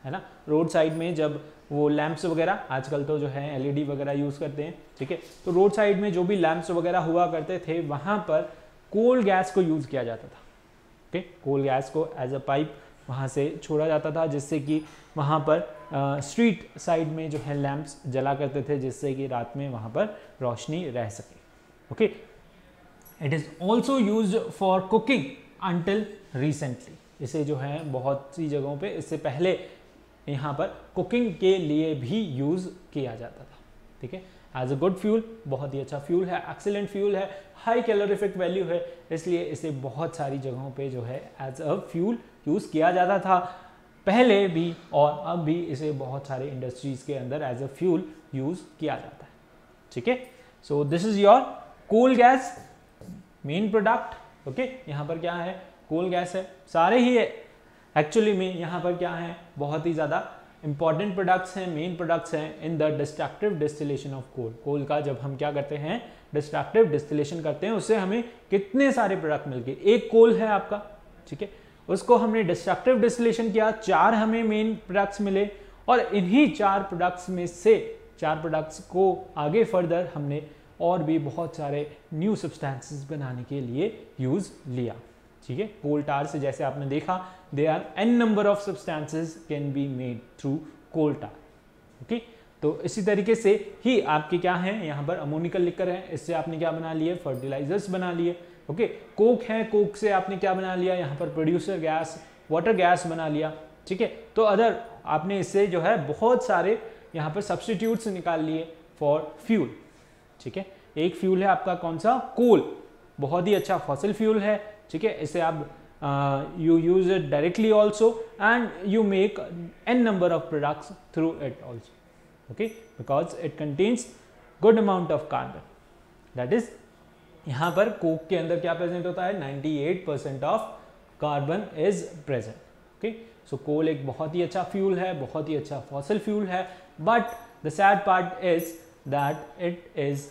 Speaker 1: है ना। रोड साइड में जब वो लैंप्स वगैरह, आजकल तो जो है LED वगैरह यूज करते हैं। ठीक है, तो रोड साइड में जो भी लैंप्स वगैरह हुआ करते थे वहां पर कोल गैस को यूज किया जाता था। ओके, कोल गैस को एज अ पाइप वहाँ से छोड़ा जाता था, जिससे कि वहाँ पर स्ट्रीट साइड में जो है लैंप्स जला करते थे, जिससे कि रात में वहाँ पर रोशनी रह सके। Okay, it is also used for cooking until recently. इसे जो है बहुत सी जगहों पे इससे पहले यहाँ पर कुकिंग के लिए भी यूज़ किया जाता था। ठीक है, एज अ गुड फ्यूल, बहुत ही अच्छा फ्यूल है, एक्सीलेंट फ्यूल है, हाई कैलोरीफिक वैल्यू है, इसलिए इसे बहुत सारी जगहों पे जो है एज अ फ्यूल यूज़ किया जाता था पहले भी, और अब भी इसे बहुत सारे इंडस्ट्रीज के अंदर एज अ फ्यूल यूज़ किया जाता है। ठीक है, so this is your coal gas main product. Okay, यहाँ पर क्या है, कोल गैस है, सारे ही है एक्चुअली में यहाँ पर क्या है, बहुत ही ज़्यादा इंपॉर्टेंट प्रोडक्ट्स हैं, मेन प्रोडक्ट्स हैं in the destructive distillation of coal. Coal का जब हम क्या करते हैं, डिस्ट्रक्टिव डिस्टिलेशन करते हैं, उससे हमें कितने सारे प्रोडक्ट मिल गए। एक कोल है आपका, ठीक है, उसको हमने डिस्ट्रक्टिव डिस्टिलेशन किया, 4 हमें मेन प्रोडक्ट्स मिले, और इन्हीं 4 प्रोडक्ट्स में से 4 प्रोडक्ट्स को आगे फर्दर हमने और भी बहुत सारे न्यू सब्सटेंसेस बनाने के लिए यूज लिया। ठीक है, कोल टार से जैसे आपने देखा, there are n number of substances can be made through coal tar। Okay, तो इसी तरीके से ही आपके क्या है, यहाँ पर अमोनिकल लिकर है, इससे आपने क्या बना लिए, फर्टिलाइजर्स बना लिए। ओके, कोक है, कोक से आपने क्या बना लिया, यहाँ पर प्रोड्यूसर गैस, वाटर गैस बना लिया। ठीक है, तो अदर आपने इससे जो है बहुत सारे यहाँ पर सब्सटीट्यूट्स निकाल लिए फॉर फ्यूल। ठीक है, एक फ्यूल है आपका कौन सा, कोल, बहुत ही अच्छा फॉसिल फ्यूल है। ठीक है, इसे आप you use it directly also and you make n number of products through it also, okay, because it contains good amount of carbon, that is यहाँ पर कोक के अंदर क्या प्रेजेंट होता है, 98% of carbon is present. Okay, so coal एक बहुत ही अच्छा फ्यूल है, बहुत ही अच्छा फॉसिल फ्यूल है, but the sad part is that it is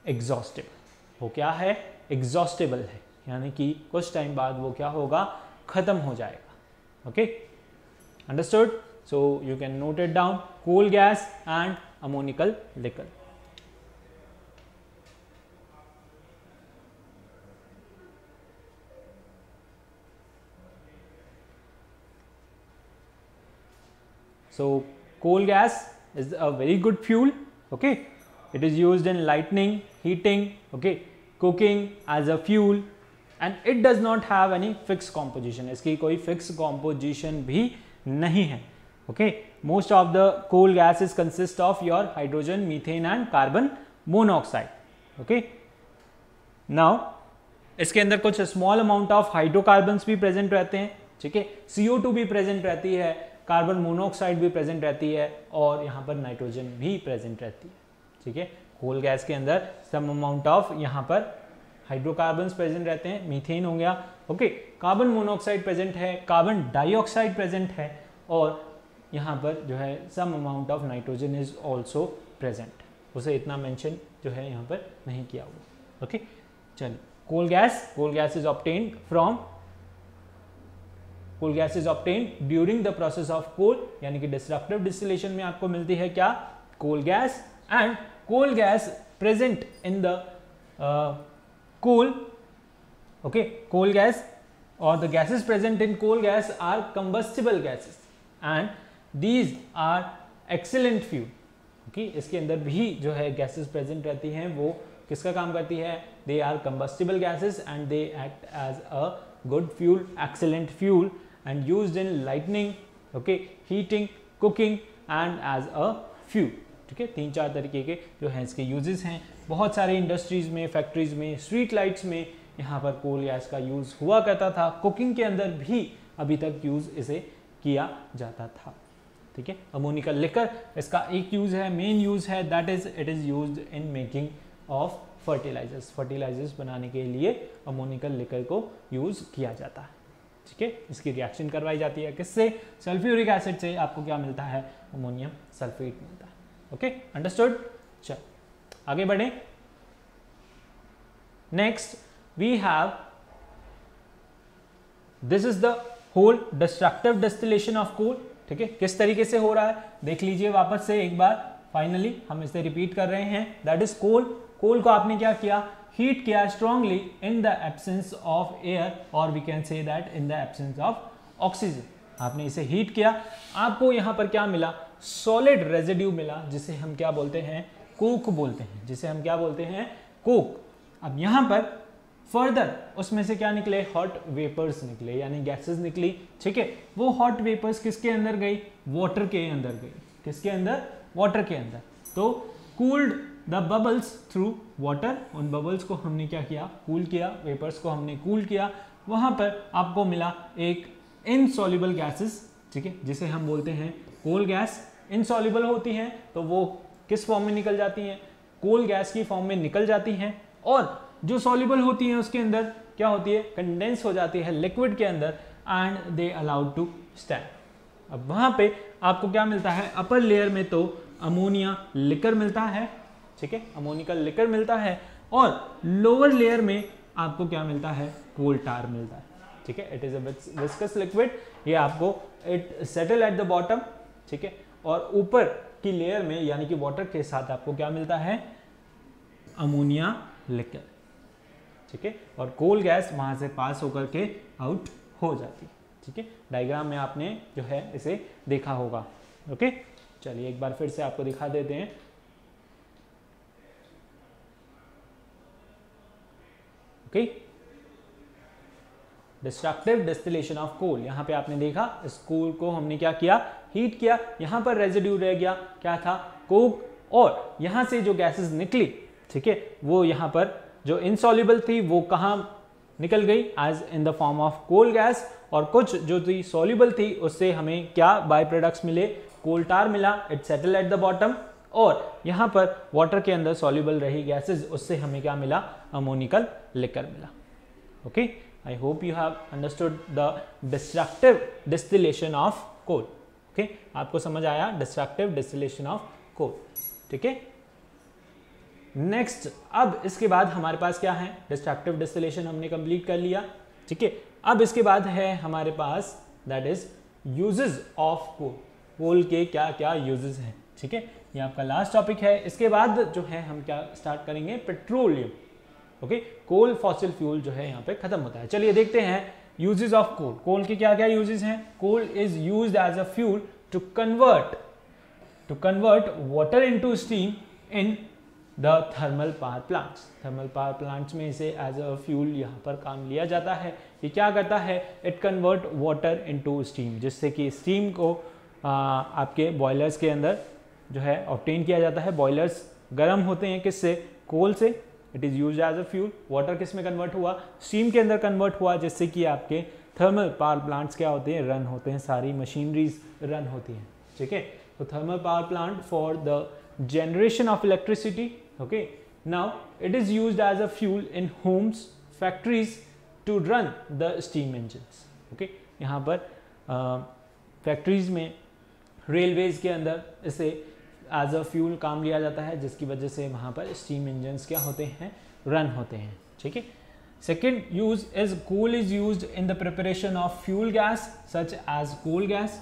Speaker 1: exhaustible. वो क्या है, एग्जॉस्टेबल है, यानी कि कुछ टाइम बाद वो क्या होगा, खत्म हो जाएगा। Okay, understood? So you can note it down, coal gas and ammonical liquor. So coal gas is a very good fuel. Okay, it is used in lighting, heating, okay, cooking as a fuel, and it does not have any fixed composition. इसकी कोई fixed composition भी नहीं है. Okay, most of the coal gases consist of your hydrogen, methane and carbon monoxide. Okay, now इसके अंदर कुछ small amount of hydrocarbons भी present रहते हैं. ठीक है, CO2 भी प्रेजेंट रहती है, कार्बन मोनोऑक्साइड भी प्रेजेंट रहती है और यहाँ पर नाइट्रोजन भी प्रेजेंट रहती है. ठीक है, कोल गैस के अंदर सम अमाउंट ऑफ यहाँ पर हाइड्रोकार्बन्स प्रेजेंट रहते हैं, मीथेन हो गया. ओके, कार्बन मोनोऑक्साइड प्रेजेंट है, कार्बन डाइऑक्साइड प्रेजेंट है और यहाँ पर जो है some amount of nitrogen is also present. उसे इतना मेंशन जो है यहाँ पर नहीं किया हुआ. ओके, चलिए, coal gas is obtained from coal gas is obtained during the process of coal, यानी कि डिस्ट्रक्टिव डिस्टिलेशन में आपको मिलती है क्या, coal gas. And coal gas present in the coal. Okay, coal gas और the gases present in coal gas are combustible gases and these are excellent fuel. Okay, इसके अंदर भी जो है गैसेस प्रेजेंट रहती हैं, वो किसका काम करती है, they are combustible gases and they act as a good fuel, excellent fuel and used in lighting, okay, heating, cooking and as a fuel. ठीक है, 3-4 तरीके के जो है इसके यूजेस हैं. बहुत सारे इंडस्ट्रीज में, फैक्ट्रीज में, स्ट्रीट लाइट्स में यहाँ पर कोल गैस का यूज हुआ करता था. कुकिंग के अंदर भी अभी तक यूज इसे किया जाता था. ठीक है, अमोनिकल लिकर इसका एक यूज है, मेन यूज है, that is it is used in making of fertilizers बनाने के लिए अमोनिकल लिकर को यूज किया जाता है. ठीक है, इसकी रिएक्शन करवाई जाती है किससे, सल्फ्यूरिक एसिड से. आपको क्या मिलता है, अमोनियम सल्फेट मिलता है. Okay, understood. चल आगे बढ़े. Next we have, this is the whole destructive distillation of coal. ठीक है, किस तरीके से हो रहा है देख लीजिए वापस से एक बार. फाइनली हम इसे रिपीट कर रहे हैं. दैट इज कोल को आपने क्या किया, हीट किया strongly in the absence of air, और we can say that in the absence of oxygen. आपने इसे हीट किया, आपको यहाँ पर क्या मिला, सॉलिड रेजिड्यू मिला, जिसे हम क्या बोलते हैं, कोक बोलते हैं, जिसे हम क्या बोलते हैं, कोक. अब यहाँ पर फर्दर उसमें से क्या निकले, हॉट वेपर्स निकले, यानी गैसेस निकली. ठीक है, वो हॉट वेपर्स किसके अंदर गई, वाटर के अंदर गई. किसके अंदर, वाटर के अंदर. तो cooled the bubbles through water, उन बबल्स को हमने क्या किया, कूल किया, वेपर्स को हमने कूल किया. वहां पर आपको मिला एक इनसॉल्युबल गैसेस. ठीक है, जिसे हम बोलते हैं कोल गैस. इनसॉल्युबल होती हैं तो वो किस फॉर्म में निकल जाती हैं, कोल गैस की फॉर्म में निकल जाती हैं. और जो सॉल्युबल होती हैं उसके अंदर क्या होती है, कंडेंस हो जाती है लिक्विड के अंदर and they allowed to stand. अब वहां पे आपको क्या मिलता है, अपर लेयर में तो अमोनिया लिकर मिलता है. ठीक है, अमोनिकल लिकर मिलता है, और लोअर लेयर में आपको क्या मिलता है, कोल टार मिलता है. ठीक है, it is a viscous liquid. ये आपको it settle at the bottom. ठीक है, और ऊपर की लेयर में यानी कि वाटर के साथ आपको क्या मिलता है, अमोनिया लिकर. ठीक है, और कोल गैस वहां से पास होकर के आउट हो जाती है. ठीक है, डायग्राम में आपने जो है इसे देखा होगा. ओके, चलिए एक बार फिर से आपको दिखा देते हैं. Okay, destructive distillation of coal. यहां पे आपने देखा इस कोल को हमने क्या किया, हीट किया. यहां पर रेजिड्यू रह गया, क्या था, कोक. और यहां से जो गैसेस निकली, ठीक है, वो यहां पर जो इनसॉल्युबल थी वो कहां निकल गई, as in the form of coal gas. और कुछ जो थी सॉल्युबल थी उससे हमें क्या बाय प्रोडक्ट्स मिले, कोल टार मिला. It settle at the bottom. और यहाँ पर वाटर के अंदर सॉल्युबल रही गैसेस, उससे हमें क्या मिला, अमोनिकल लिकर मिला. Okay, I hope you have understood the destructive distillation of coal. Okay, आपको समझ आया डिस्ट्रक्टिव डिस्टिलेशन ऑफ कोल. ठीक है, नेक्स्ट अब इसके बाद हमारे पास क्या है, डिस्ट्रक्टिव डिस्टिलेशन हमने कंप्लीट कर लिया. ठीक है, अब इसके बाद है हमारे पास that is uses of coal, coal के क्या क्या यूजेस हैं, ठीक है, ये आपका लास्ट टॉपिक है। इसके बाद जो है हम क्या स्टार्ट करेंगे, पेट्रोलियम। ओके, कोल फॉसिल फ्यूल जो है यहाँ पे खत्म होता है। चलिए देखते हैं यूजेस ऑफ कोल, कोल के क्या क्या यूजेस हैं। Coal is used as a fuel to convert water into steam in the thermal power plants. Thermal power plants में इसे एज अ फ्यूल यहाँ पर काम लिया जाता है। ये क्या करता है, it convert water into steam, जिससे कि स्टीम को आपके बॉयलर्स के अंदर जो है ऑब्टेन किया जाता है। बॉयलर्स गर्म होते हैं किससे, कोल से। It is used as a fuel. Water किस में कन्वर्ट हुआ, स्टीम के अंदर कन्वर्ट हुआ, जिससे कि आपके थर्मल पावर प्लांट्स क्या होते हैं, रन होते हैं, सारी मशीनरीज रन होती हैं, ठीक है। तो thermal power plant for the generation of electricity, okay, now it is used as a fuel in homes, factories to run the steam engines, okay। यहाँ पर फैक्ट्रीज में, रेलवेज के अंदर इसे एज अ फ्यूल काम लिया जाता है, जिसकी वजह से वहाँ पर स्टीम इंजन्स क्या होते हैं, रन होते हैं, ठीक है। Second use is coal is used in the preparation of fuel gas such as coal gas,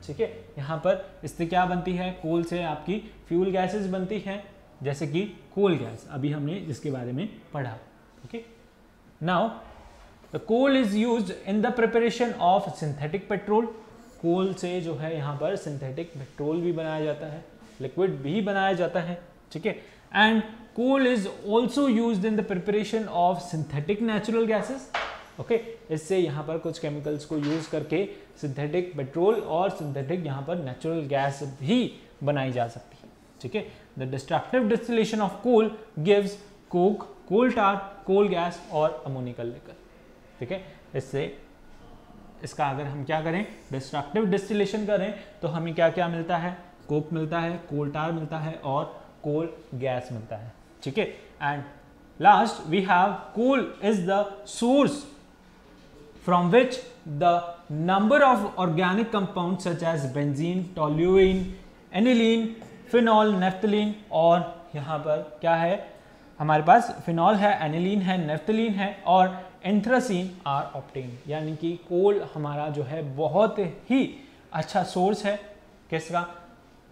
Speaker 1: ठीक है। यहाँ पर इससे क्या बनती है, कोल से आपकी फ्यूल गैसेस बनती हैं, जैसे कि कोल गैस, अभी हमने जिसके बारे में पढ़ा, okay. Now the coal is used in the preparation of synthetic petrol. Coal से जो है यहाँ पर सिंथेटिक पेट्रोल भी बनाया जाता है, लिक्विड भी बनाया जाता है, ठीक है। And coal is also used in the preparation of synthetic natural gases, okay. इससे यहाँ पर कुछ केमिकल्स को यूज करके सिंथेटिक पेट्रोल और सिंथेटिक यहाँ पर नेचुरल गैस भी बनाई जा सकती है, ठीक है। The destructive distillation of coal gives coke, coal tar, coal gas और अमोनिकल लिकर, ठीक है। इससे इसका अगर हम क्या करें, डिस्ट्रक्टिव डिस्टिलेशन करें, तो हमें क्या क्या मिलता है, कोक मिलता है, कोल टार मिलता है और कोल गैस मिलता है, ठीक है। And last we have coal is the source from which the number of organic compounds such as benzene, toluene, aniline, phenol, naphthalene और यहाँ पर क्या है हमारे पास, फिनॉल है, एनिलीन है, नेफ्थलीन है और एंथ्रासीन आर ऑब्टेन। यानी कि कोल हमारा जो है बहुत ही अच्छा सोर्स है किसका,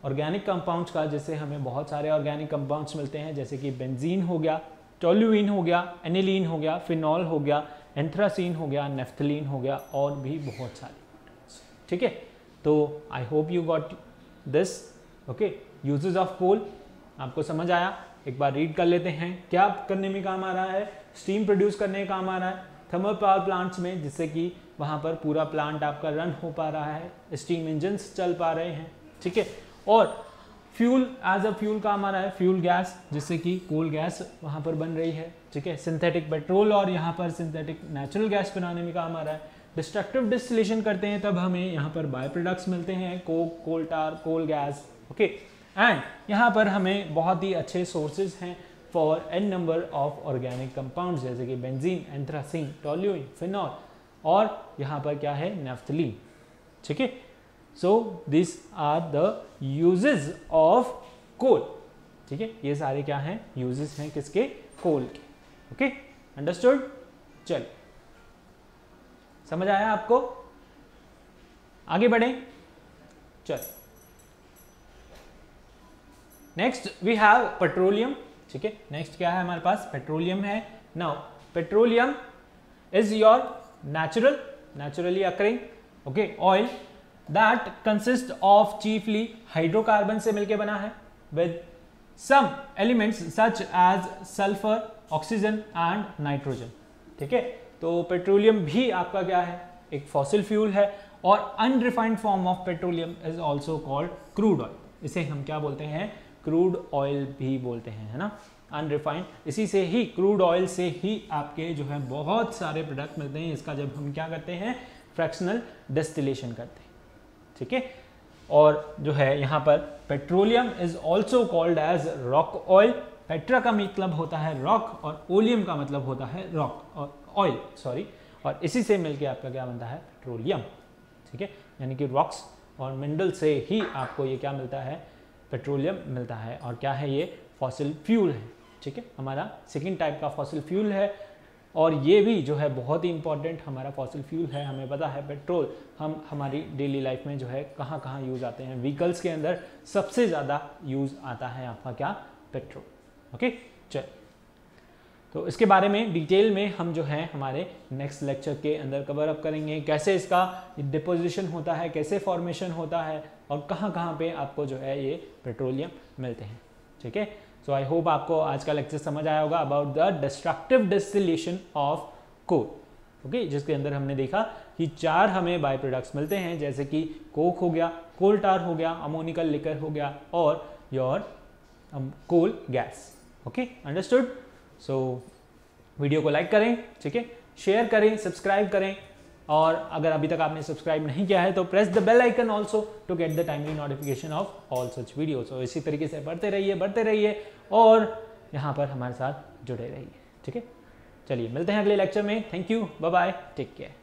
Speaker 1: ऑर्गेनिक कंपाउंड्स का, जिससे हमें बहुत सारे ऑर्गेनिक कंपाउंड्स मिलते हैं, जैसे कि बेंजीन हो गया, टोल्यूइन हो गया, एनिलीन हो गया, फिनॉल हो गया, एंथ्रासीन हो गया, नेफ्थलीन हो गया और भी बहुत सारे, ठीक है। तो I hope you got this, okay. Uses of coal आपको समझ आया, एक बार रीड कर लेते हैं। क्या करने में काम आ रहा है, स्टीम प्रोड्यूस करने में काम आ रहा है थर्मल पावर प्लांट्स में, जिससे कि वहाँ पर पूरा प्लांट आपका रन हो पा रहा है, स्टीम इंजन्स चल पा रहे हैं, ठीक है। और फ्यूल एज अ फ्यूल काम आ रहा है, फ्यूल गैस, जिससे कि कोल गैस वहाँ पर बन रही है, ठीक है। सिंथेटिक पेट्रोल और यहाँ पर सिंथेटिक नेचुरल गैस बनाने में काम आ रहा है। डिस्ट्रक्टिव डिस्टिलेशन करते हैं तब हमें यहाँ पर बाय प्रोडक्ट्स मिलते हैं, coke, coal tar, coal gas, okay. And यहाँ पर हमें बहुत ही अच्छे सोर्सेज हैं for an number of organic compounds, जैसे कि बेंजीन, एंथ्रासीन, टोल्यूइन, फिनॉल और यहाँ पर क्या है, नेफ्थलीन, ठीक है। So these are the uses of coal, ठीक है। ये सारे क्या हैं, uses हैं किसके, कोल के, ओके, अंडरस्टूड। चल समझ आया आपको, आगे बढ़े, चल। नेक्स्ट वी हैव पेट्रोलियम, ठीक है। नेक्स्ट क्या है हमारे पास, पेट्रोलियम है। Now petroleum is your naturally occurring, okay, oil that consists of chiefly hydrocarbon से मिलके बना है, with some elements such as sulfur, oxygen and nitrogen, ठीक है। तो पेट्रोलियम भी आपका क्या है, एक फॉसिल फ्यूल है और unrefined form of petroleum is also called crude oil. इसे हम क्या बोलते हैं, क्रूड ऑयल भी बोलते हैं, है ना, अनरिफाइंड। इसी से ही, क्रूड ऑयल से ही आपके जो है बहुत सारे प्रोडक्ट मिलते हैं। इसका जब हम क्या करते हैं, फ्रैक्शनल डिस्टिलेशन करते हैं, ठीक है। और जो है यहाँ पर petroleum is also called as rock oil. Petra का मतलब होता है रॉक और ओलियम का मतलब होता है रॉक और ऑयल, सॉरी, और इसी से मिलके आपका क्या बनता है, पेट्रोलियम, ठीक है। यानी कि रॉक्स और मिनरल से ही आपको ये क्या मिलता है, पेट्रोलियम मिलता है। और क्या है, ये फॉसिल फ्यूल है, ठीक है। हमारा सेकेंड टाइप का फॉसिल फ्यूल है और ये भी जो है बहुत ही इंपॉर्टेंट हमारा फॉसिल फ्यूल है। हमें पता है पेट्रोल हम हमारी डेली लाइफ में जो है कहाँ कहाँ यूज़ आते हैं, व्हीकल्स के अंदर सबसे ज़्यादा यूज़ आता है आपका क्या, पेट्रोल। ओके, चल तो इसके बारे में डिटेल में हम जो है हमारे नेक्स्ट लेक्चर के अंदर कवर अप करेंगे, कैसे इसका डिपोजिशन होता है, कैसे फॉर्मेशन होता है और कहाँ कहाँ पे आपको जो है ये पेट्रोलियम मिलते हैं। ठीक है, सो आई होप आपको आज का लेक्चर समझ आया होगा about the destructive distillation of coal. Okay, जिसके अंदर हमने देखा कि 4 हमें बाय प्रोडक्ट्स मिलते हैं, जैसे कि कोक हो गया, कोल टार हो गया, अमोनिकल लिकर हो गया और your coal gas. Okay, understood. So video को लाइक करें, ठीक है, शेयर करें, सब्सक्राइब करें और अगर अभी तक आपने सब्सक्राइब नहीं किया है तो press the bell icon also to get the timely notification of all such videos. तो इसी तरीके से बढ़ते रहिए और यहाँ पर हमारे साथ जुड़े रहिए। ठीक है, चलिए मिलते हैं अगले लेक्चर में। Thank you, bye bye, take care.